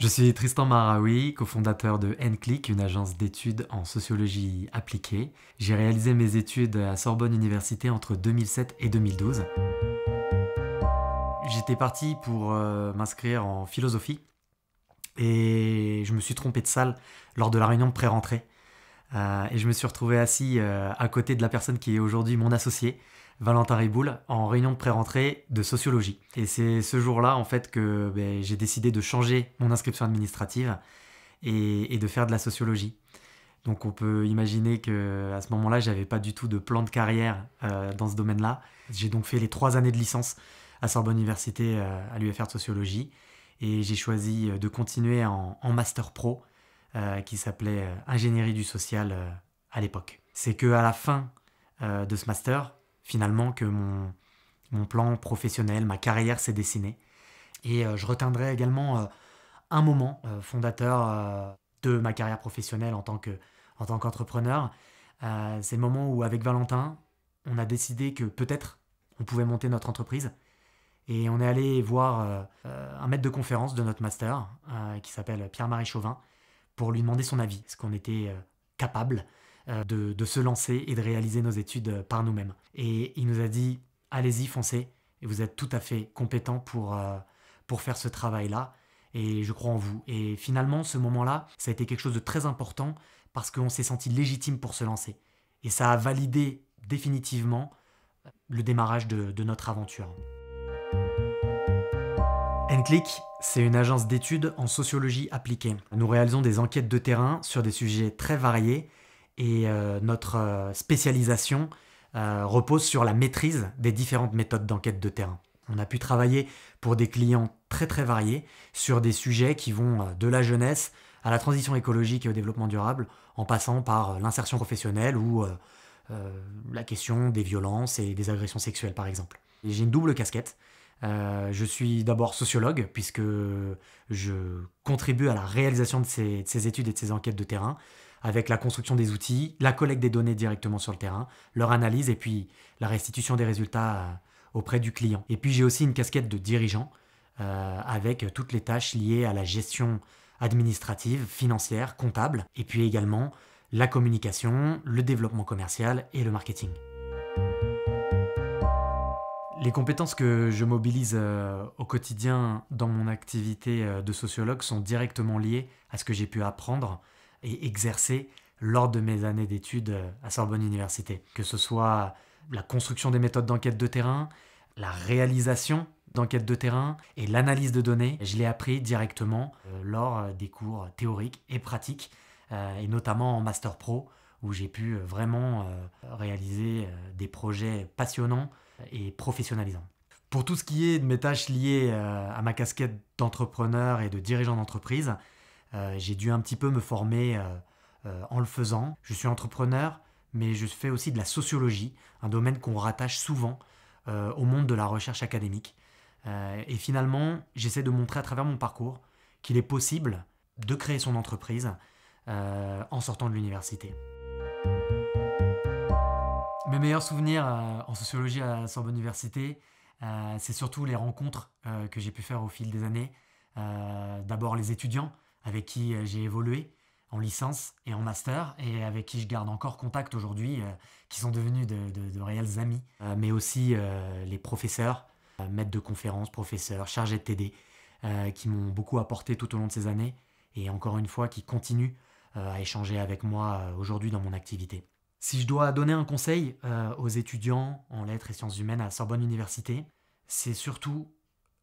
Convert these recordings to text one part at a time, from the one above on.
Je suis Tristan Maraoui, cofondateur de NClick, une agence d'études en sociologie appliquée. J'ai réalisé mes études à Sorbonne Université entre 2007 et 2012. J'étais parti pour m'inscrire en philosophie et je me suis trompé de salle lors de la réunion de pré-rentrée. Et je me suis retrouvé assis à côté de la personne qui est aujourd'hui mon associé, Valentin Riboul, en réunion de pré-rentrée de sociologie. Et c'est ce jour-là, en fait, que j'ai décidé de changer mon inscription administrative et de faire de la sociologie. Donc on peut imaginer qu'à ce moment-là, j'avais pas du tout de plan de carrière dans ce domaine-là. J'ai donc fait les 3 années de licence à Sorbonne Université à l'UFR de sociologie. Et j'ai choisi de continuer en Master Pro qui s'appelait Ingénierie du social à l'époque. C'est qu'à la fin de ce master, finalement, que mon plan professionnel, ma carrière s'est dessinée. Et je retiendrai également un moment fondateur de ma carrière professionnelle en tant qu'entrepreneur. C'est le moment où, avec Valentin, on a décidé que peut-être on pouvait monter notre entreprise. Et on est allé voir un maître de conférence de notre master, qui s'appelle Pierre-Marie Chauvin, pour lui demander son avis. Est-ce qu'on était capable de se lancer et de réaliser nos études par nous-mêmes. Et il nous a dit, allez-y, foncez, et vous êtes tout à fait compétent pour faire ce travail-là, et je crois en vous. Et finalement, ce moment-là, ça a été quelque chose de très important, parce qu'on s'est senti légitime pour se lancer. Et ça a validé définitivement le démarrage de notre aventure. NClick, c'est une agence d'études en sociologie appliquée. Nous réalisons des enquêtes de terrain sur des sujets très variés et notre spécialisation repose sur la maîtrise des différentes méthodes d'enquête de terrain. On a pu travailler pour des clients très très variés sur des sujets qui vont de la jeunesse à la transition écologique et au développement durable, en passant par l'insertion professionnelle ou la question des violences et des agressions sexuelles par exemple. Et j'ai une double casquette. Je suis d'abord sociologue, puisque je contribue à la réalisation de ces études et de ces enquêtes de terrain, avec la construction des outils, la collecte des données directement sur le terrain, leur analyse et puis la restitution des résultats auprès du client. Et puis j'ai aussi une casquette de dirigeant, avec toutes les tâches liées à la gestion administrative, financière, comptable, et puis également la communication, le développement commercial et le marketing. Les compétences que je mobilise au quotidien dans mon activité de sociologue sont directement liées à ce que j'ai pu apprendre et exercer lors de mes années d'études à Sorbonne Université. Que ce soit la construction des méthodes d'enquête de terrain, la réalisation d'enquêtes de terrain et l'analyse de données, je l'ai appris directement lors des cours théoriques et pratiques, et notamment en Master Pro, où j'ai pu vraiment réaliser des projets passionnants et professionnalisants. Pour tout ce qui est de mes tâches liées à ma casquette d'entrepreneur et de dirigeant d'entreprise, j'ai dû un petit peu me former en le faisant. Je suis entrepreneur, mais je fais aussi de la sociologie, un domaine qu'on rattache souvent au monde de la recherche académique. Et finalement, j'essaie de montrer à travers mon parcours qu'il est possible de créer son entreprise en sortant de l'université. Mes meilleurs souvenirs en sociologie à Sorbonne Université, c'est surtout les rencontres que j'ai pu faire au fil des années. D'abord les étudiants avec qui j'ai évolué en licence et en master et avec qui je garde encore contact aujourd'hui, qui sont devenus de réels amis. Mais aussi les professeurs, maîtres de conférences, professeurs, chargés de TD, qui m'ont beaucoup apporté tout au long de ces années et encore une fois qui continuent à échanger avec moi aujourd'hui dans mon activité. Si je dois donner un conseil aux étudiants en lettres et sciences humaines à Sorbonne Université, c'est surtout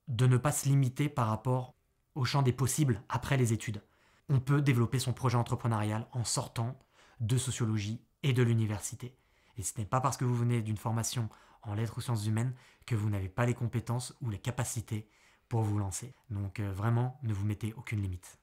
de ne pas se limiter par rapport au champ des possibles après les études. On peut développer son projet entrepreneurial en sortant de sociologie et de l'université. Et ce n'est pas parce que vous venez d'une formation en lettres ou sciences humaines que vous n'avez pas les compétences ou les capacités pour vous lancer. Donc vraiment, ne vous mettez aucune limite.